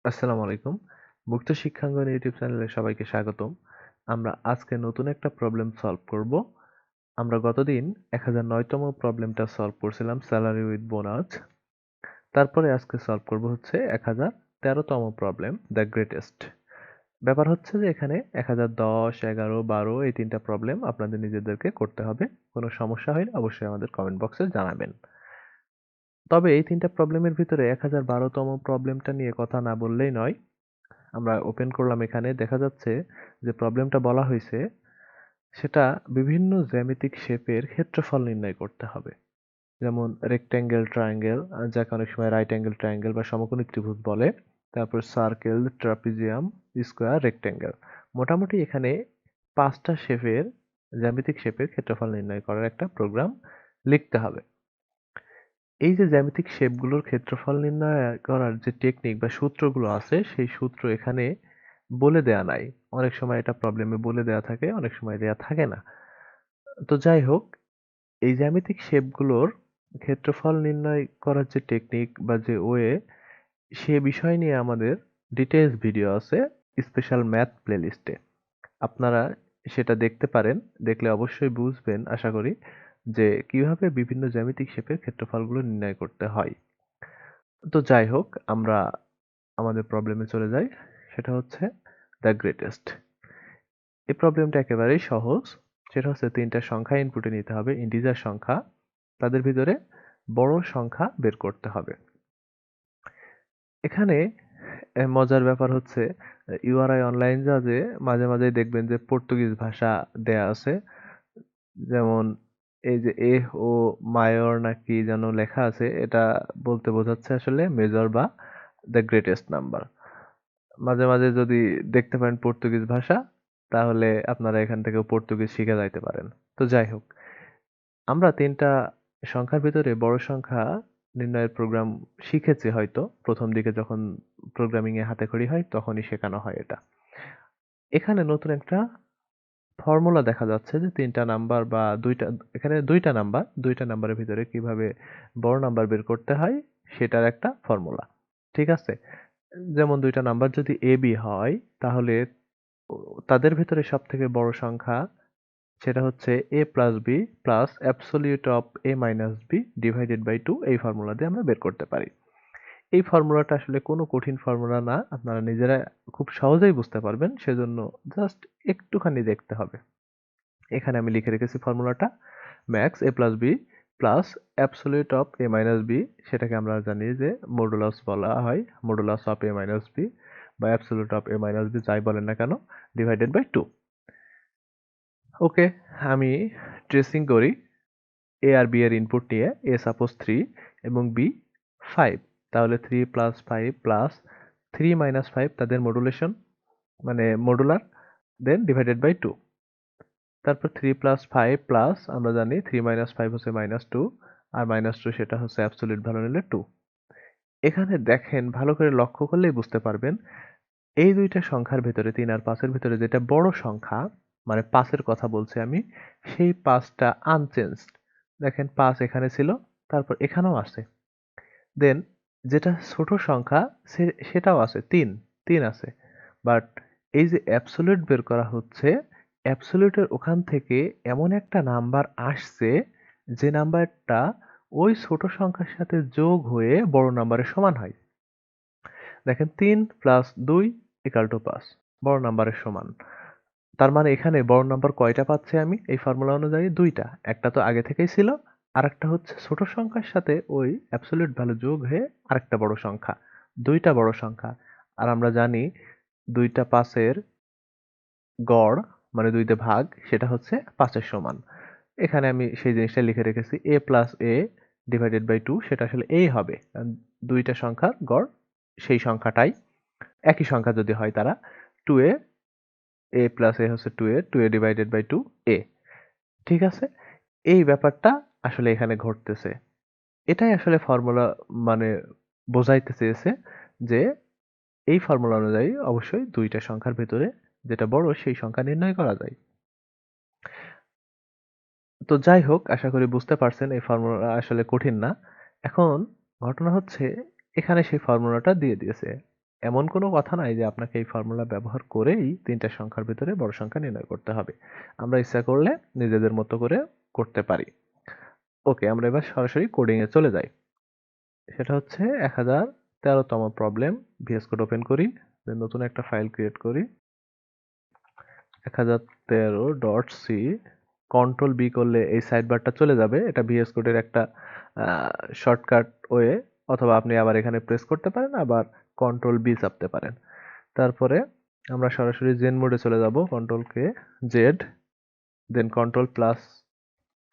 আসসালামু আলাইকুম। মুক্ত শিক্ষাঙ্গন ইউটিউব চ্যানেলে সবাইকে স্বাগতম। আমরা আজকে নতুন একটা প্রবলেম সলভ করব। আমরা গতদিন 1009তম প্রবলেমটা সলভ করছিলাম স্যালারি উইথ বোনাস। তারপরে আজকে সলভ করব হচ্ছে 1013তম প্রবলেম দ্য গ্রেটেস্ট। ব্যাপার হচ্ছে যে এখানে 1010, 11, 12 এই তিনটা প্রবলেম আপনাদের নিজেদেরকে করতে হবে। কোনো সমস্যা হলে অবশ্যই আমাদের কমেন্ট বক্সে জানাবেন। তবে এই তিনটা প্রবলেমের ভিতরে 1012তম প্রবলেমটা নিয়ে কথা না বললেই নয়। আমরা ওপেন করলাম, এখানে দেখা যাচ্ছে যে প্রবলেমটা বলা হয়েছে সেটা বিভিন্ন জ্যামিতিক শেপের ক্ষেত্রফল নির্ণয় করতে হবে। যেমন রেক্ট্যাঙ্গেল, ট্রায়াঙ্গেল, যাকে অনেক সময় রাইট অ্যাঙ্গেল ট্রায়াঙ্গেল বা সমকোণী ত্রিভুজ বলে। তারপর সার্কেল, ট্রাপিজিয়াম, স্কোয়ার, রেক্ট্যাঙ্গেল। মোটামুটি এখানে 5টা শেপের জ্যামিতিক শেপের ক্ষেত্রফল নির্ণয় করার একটা প্রোগ্রাম লিখতে হবে। এই যে জ্যামিতিক শেপগুলোর ক্ষেত্রফল নির্ণয় করার যে টেকনিক বা সূত্রগুলো আছে, সেই সূত্র এখানে বলে দেয়া নাই। অনেক সময় এটা প্রবলেমে বলে দেয়া থাকে, অনেক সময় দেয়া থাকে না। তো যাই হোক, এই জ্যামিতিক শেপগুলোর ক্ষেত্রফল নির্ণয় করার যে টেকনিক বা যে ওয়ে, সে বিষয় নিয়ে আমাদের ডিটেইলস ভিডিও আছে স্পেশাল ম্যাথ প্লেলিস্টে। আপনারা সেটা দেখতে পারেন। দেখলে অবশ্যই বুঝবেন আশা করি যে কিভাবে বিভিন্ন জ্যামিতিক শেপের ক্ষেত্রফলগুলো নির্ণয় করতে হয়। তো যাই হোক, আমরা আমাদের প্রবলেমে চলে যাই। সেটা হচ্ছে দ্য গ্রেটেস্ট। এই প্রবলেমটা একেবারেই সহজ। সেটা হচ্ছে 3টা সংখ্যা ইনপুটে নিতে হবে, ইন্টিজার সংখ্যা। তাদের ভিতরে বড় সংখ্যা বের করতে হবে। এখানে মজার ব্যাপার হচ্ছে ইউআরআই অনলাইন জাজে মাঝে মাঝে দেখবেন যে পর্তুগিজ ভাষা দেয়া আছে। যেমন এই যে ও মায়র না কি যেন লেখা আছে, এটা বলতে বোঝাচ্ছে আসলে মেজর বা দ্য গ্রেটেস্ট নাম্বার। মাঝে মাঝে যদি দেখতে পারেন পর্তুগিজ ভাষা, তাহলে আপনারা এখান থেকেও পর্তুগিজ শিখে যাইতে পারেন। তো যাই হোক, আমরা 3টা সংখ্যার ভিতরে বড় সংখ্যা নির্ণয়ের প্রোগ্রাম শিখেছি হয়তো। প্রথম দিকে যখন প্রোগ্রামিং এ হাতেখড়ি হয় তখনই শেখানো হয় এটা। এখানে নতুন একটা ফর্মুলা দেখা যাচ্ছে যে 3টা নাম্বার বা এখানে 2টা নাম্বার, 2টা নাম্বারের ভিতরে কিভাবে বড় নাম্বার বের করতে হয় সেটার একটা ফর্মুলা। ঠিক আছে? যেমন 2টা নাম্বার যদি AB হয়, তাহলে ও তাদের ভেতরে সবথেকে বড় সংখ্যা সেটা হচ্ছে a plus b plus absolute of a minus b divided by 2। এই ফর্মুলা দিয়ে আমরা বের করতে পারি। এই ফর্মুলাটা আসলে কোনো কঠিন ফর্মুলা না, আপনারা নিজেরা খুব সহজেই বুঝতে পারবেন, সেজন্য জাস্ট একটুখানি দেখতে হবে। এখানে আমি লিখে রেখেছি ফর্মুলাটা, max a plus b plus absolute of a minus b, সেটাকে আমরা জানি যে মডুলাস বলা হয়, modulus of a minus b বা absolute of a minus b, যাই বলেন না কেন, ডিভাইডেড বাই 2। ওকে, আমি ট্রেসিং করি। এ আর বি এর ইনপুট নিয়ে এ সাপোজ 3 এবং বি 5, তাহলে 3 প্লাস 5 প্লাস 3 মাইনাস 5 তাদের মডুলেশন মানে মডুলার, দেন ডিভাইডেড বাই 2। তারপর 3 প্লাস 5 প্লাস আমরা জানি 3 মাইনাস 5 হচ্ছে মাইনাস 2, আর মাইনাস 2 সেটা হচ্ছে অ্যাবসলিউট ভ্যালু নিলে 2। এখানে দেখেন, ভালো করে লক্ষ্য করলেই বুঝতে পারবেন এই দুইটা সংখ্যার ভেতরে 3 আর 5 এর ভেতরে যেটা বড় সংখ্যা, মানে 5 এর কথা বলছি আমি, সেই 5টা আনচেঞ্জড। দেখেন 5 এখানে ছিল, তারপর এখানেও আছে। দেন যেটা ছোট সংখ্যা সেটাও আছে, 3 3 আছে। বাট এই যে অ্যাবসোলিউট বের করা হচ্ছে, অ্যাবসোলিউটের ওখান থেকে এমন একটা নাম্বার আসছে যে নাম্বারটা ওই ছোট সংখ্যার সাথে যোগ হয়ে বড় নাম্বারের সমান হয়। দেখেন 3 প্লাস 2 ইকাল টু 5, বড় নাম্বারের সমান। তার মানে এখানে বড় নাম্বার কয়টা পাচ্ছি আমি এই ফর্মুলা অনুযায়ী? 2টা। একটা তো আগে থেকেই ছিল, আরেকটা হচ্ছে ছোট সংখ্যার সাথে ওই অ্যাবসোলিউট ভ্যালু যোগ হয়ে আরেকটা বড় সংখ্যা। 2টা বড় সংখ্যা। আর আমরা জানি 2টা 5-এর গড় মানে 2 দিয়ে ভাগ, সেটা হচ্ছে 5 এর সমান। এখানে আমি সেই জিনিসটা লিখে রেখেছি, a plus a divided by 2, সেটা আসলে a হবে। কারণ 2টা সংখ্যার গড় সেই সংখ্যাটাই, একই সংখ্যা যদি হয় তারা। 2a, a প্লাস a হচ্ছে 2a, 2a divided by 2 a। ঠিক আছে? এই ব্যাপারটা আসলে এখানে ঘটতেছে। এটাই আসলে ফর্মুলা মানে বোঝাইতে চেয়েছে যে এই ফর্মুলা অনুযায়ী অবশ্যই 2টা সংখ্যার ভেতরে যেটা বড় সেই সংখ্যা নির্ণয় করা যায়। তো যাই হোক, আশা করি বুঝতে পারছেন এই ফর্মুলা আসলে কঠিন না। এখন ঘটনা হচ্ছে এখানে সেই ফর্মুলাটা দিয়ে দিয়েছে। এমন কোনো কথা নাই যে আপনাকে এই ফর্মুলা ব্যবহার করেই 3টা সংখ্যার ভিতরে বড় সংখ্যা নির্ণয় করতে হবে। আমরা ইচ্ছা করলে নিজেদের মতো করে করতে পারি। ওকে, আমরা এবার সরাসরি কোডিং এ চলে যাই। সেটা হচ্ছে 1013তম প্রবলেম। VS Code ওপেন করি, দেন নতুন একটা ফাইল ক্রিয়েট করি। 1013.c কন্ট্রোল বি করলে এই সাইড বারটা চলে যাবে। এটা VS Code এর একটা শর্টকাট ওয়ে, অথবা আপনি আবার এখানে প্রেস করতে পারেন, আবার কন্ট্রোল বি চাপতে পারেন। তারপরে আমরা সরাসরি জেন মোডে চলে যাব, control K Z, then control plus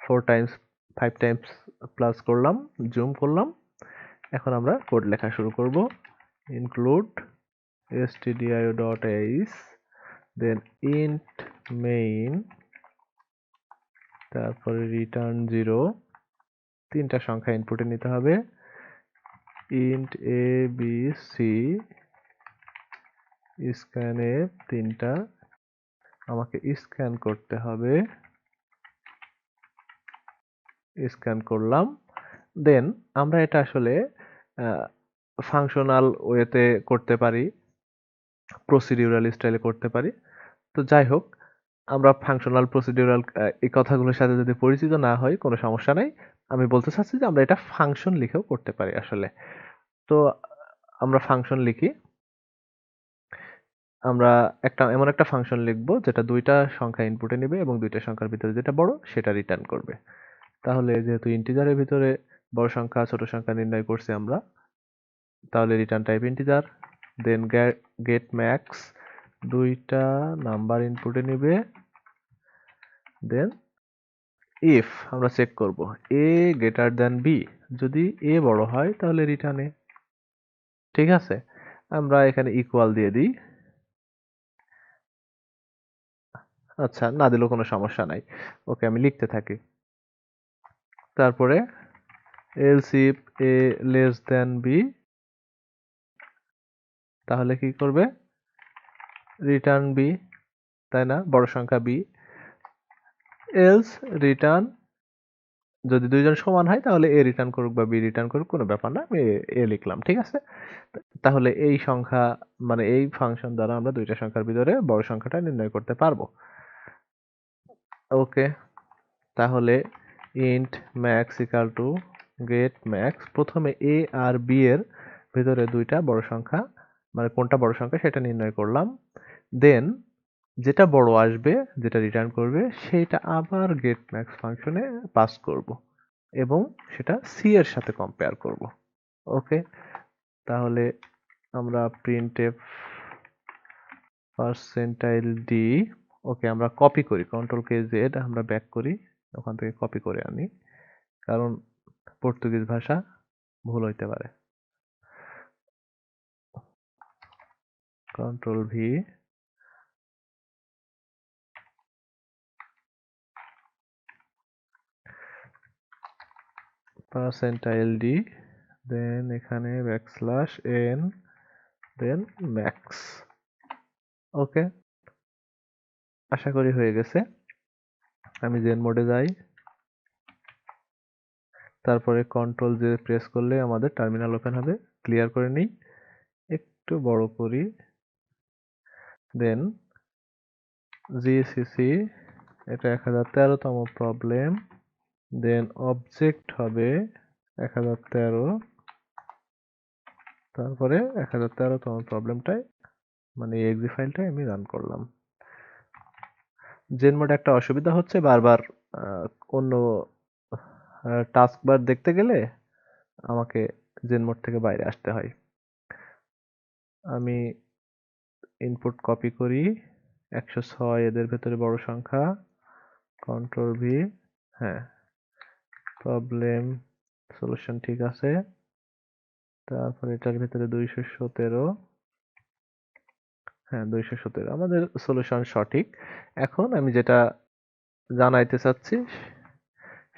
4 times 5 times plus করলাম, জুম করলাম। এখন আমরা কোড লেখা শুরু করব। include stdio.h, then int main, তারপরে রিটার্ন 0, 3টা সংখ্যা ইনপুটে নিতে হবে। int a b c scanf 3টা আমাকে স্ক্যান করতে হবে। স্ক্যান করলাম। দেন আমরা এটা আসলে ফাংশনাল ওয়েতে করতে পারি, প্রসিডিউরাল স্টাইলে করতে পারি। তো যাই হোক, আমরা ফাংশনাল প্রসিডিউরাল এই কথাগুলোর সাথে যদি পরিচিত না হই কোনো সমস্যা নাই। আমি বলতে চাচ্ছি যে আমরা এটা ফাংশন লিখেও করতে পারি আসলে। তো আমরা ফাংশন লিখি। আমরা এমন একটা ফাংশন লিখব যেটা 2টা সংখ্যা ইনপুটে নিবে এবং 2টা সংখ্যার ভিতরে যেটা বড় সেটা রিটার্ন করবে। তাহলে যেহেতু ইন্টিজারের ভিতরে বড় সংখ্যা ছোট সংখ্যা নির্ণয় করছি আমরা, তাহলে রিটার্ন টাইপ ইন্টিজার, দেন গেট ম্যাক্স 2টা নাম্বার ইনপুটে নিবে, দেন ইফ আমরা চেক করব a গ্রেটার দ্যান b, যদি a বড় হয় তাহলে রিটার্ন a। ঠিক আছে, আমরা এখানে ইকুয়াল দিয়ে দিই। আচ্ছা, না দিলেও কোনো সমস্যা নাই। ওকে, আমি লিখতে থাকি। তারপরে else if a less than b, তাহলে কি করবে? রিটার্ন b, তাই না? বড় সংখ্যা b। else রিটার্ন, যদি দুইজন সমান হয় তাহলে a রিটার্ন করুক বা b রিটার্ন করুক, কোনো ব্যাপার না, আমি a লিখলাম। ঠিক আছে, তাহলে এই সংখ্যা মানে এই ফাংশন দ্বারা আমরা 2টা সংখ্যার ভিতরে বড় সংখ্যাটা নির্ণয় করতে পারবো। ওকে, তাহলে int max equal to get max, প্রথমে a আর b এর ভিতরে 2টা বড় সংখ্যা, মানে কোনটা বড় সংখ্যা সেটা নির্ণয় করলাম। দেন যেটা বড় আসবে, যেটা রিটার্ন করবে, সেটা আবার get max ফাংশনে পাস করব এবং সেটা c এর সাথে কম্পেয়ার করব। ওকে, তাহলে আমরা printf পার্সেন্টাইল ডি, ওকে আমরা কপি করি, কন্ট্রোল কে জেড, আমরা ব্যাক করি, ওখান থেকে কপি করে আনি, কারণ পর্তুগিজ ভাষা ভুল হইতে পারে। কন্ট্রোল ভি, পার্সেন্টাইল ডি, দেন এখানে ব্যাকস্ল্যাশ এন, দেন ম্যাক্স। ওকে, আশা করি হয়ে গেছে। আমি জেন মোডে যাই, তারপরে কন্ট্রোল জে প্রেস করলে আমাদের টার্মিনাল ওপেন হবে। ক্লিয়ার করে নিই, একটু বড় করি, দেন জিসিসি, এটা 1013তম প্রবলেম, দেন অবজেক্ট হবে 1013, তারপরে 1013তম প্রবলেমটাই মানে এক্সি ফাইলটাই আমি রান করলাম। জেন মোডে একটা অসুবিধা হচ্ছে, বারবার অন্য টাস্ক বার দেখতে গেলে আমাকে জেন মোড থেকে বাইরে আসতে হয়। আমি ইনপুট কপি করি, 106 এদের ভেতরে বড় সংখ্যা, কন্ট্রোল ভি, হ্যাঁ প্রবলেম সলিউশন ঠিক আছে, তারপরে এটার ভেতরে 217, হ্যাঁ 217 আমাদের সলিউশন সঠিক। এখন আমি যেটা জানাইতে চাচ্ছি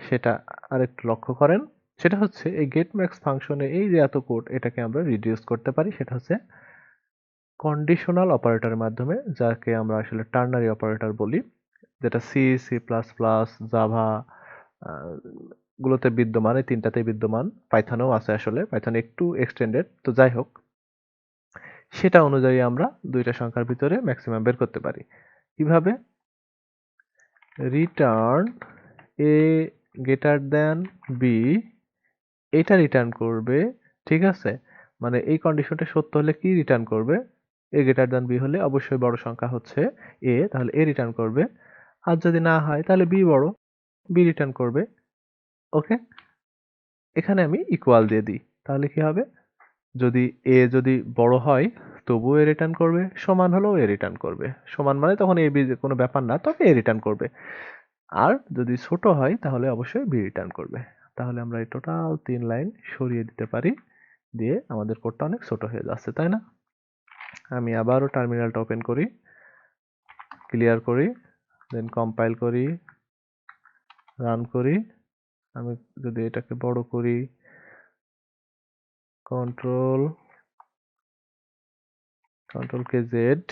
সেটা আরেকটু লক্ষ্য করেন, সেটা হচ্ছে এই গেট ম্যাক্স ফাংশনে এই যে এত কোড, এটাকে আমরা রিডিউস করতে পারি, সেটা হচ্ছে কন্ডিশনাল অপারেটরের মাধ্যমে, যাকে আমরা আসলে টার্নারি অপারেটর বলি, যেটা C, C plus plus, Java গুলোতে বিদ্যমান, এই 3টাতেই বিদ্যমান, পাইথনেও আছে, আসলে পাইথন একটু এক্সটেন্ডেড। তো যাই হোক, সেটা অনুযায়ী আমরা দুইটা সংখ্যার ভিতরে ম্যাক্সিমাম বের করতে পারি। কিভাবে? Return a greater than b, এটা রিটার্ন করবে, ঠিক আছে? মানে এই কন্ডিশনটা সত্য হলে কি রিটার্ন করবে? a গ্রেটার দ্যান b হলে অবশ্যই বড় সংখ্যা হচ্ছে a, তাহলে a রিটার্ন করবে। আর যদি না হয় তাহলে b বড়, b রিটার্ন করবে। ওকে? এখানে আমি ইকুয়াল দিয়ে দিই। তাহলে কি হবে? যদি a যদি বড় হয় তবুও a রিটার্ন করবে, সমান হলেও a রিটার্ন করবে। সমান মানে তখন a b কোনো ব্যাপার না, তবে a রিটার্ন করবে। আর যদি ছোট হয় তাহলে অবশ্যই b রিটার্ন করবে। তাহলে আমরা এই টোটাল 3 লাইন সরিয়ে দিতে পারি। দিয়ে আমাদের কোডটা অনেক ছোট হয়ে যাচ্ছে, তাই না? আমি আবারও টার্মিনালটা ওপেন করি, ক্লিয়ার করি, দেন কম্পাইল করি, রান করি। আমি যদি এটাকে বড় করি, কন্ট্রোল কে জেড,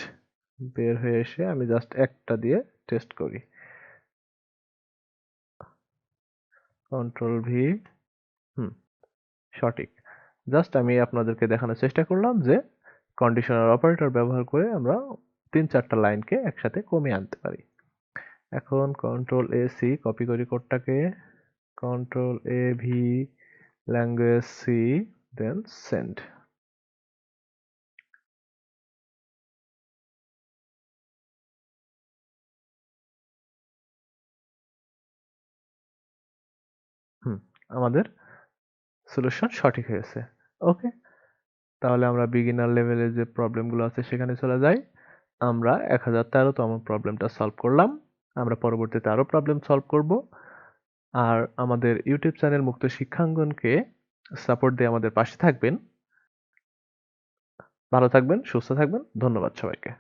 বের হয়ে এসে আমি জাস্ট একটা দিয়ে টেস্ট করি, কন্ট্রোল ভি, সঠিক। জাস্ট আমি আপনাদেরকে দেখানোর চেষ্টা করলাম যে কন্ডিশনাল অপারেটর ব্যবহার করে আমরা 3-4টা লাইনকে একসাথে কমিয়ে আনতে পারি। এখন কন্ট্রোল এ সি কপি করি কোডটাকে, control A V language C, then send. আমাদের সলিউশন সঠিক হয়েছে। ওকে, তাহলে আমরা বিগিনার লেভেলে যে প্রবলেমগুলো আছে সেখানে চলে যাই। আমরা 1013তম প্রবলেমটা সলভ করলাম। আমরা পরবর্তীতে আরো প্রবলেম সলভ করব। আর আমাদের ইউটিউব চ্যানেল মুক্ত শিক্ষাঙ্গনকে সাপোর্ট দিয়ে আমাদের পাশে থাকবেন। ভালো থাকবেন, সুস্থ থাকবেন। ধন্যবাদ সবাইকে।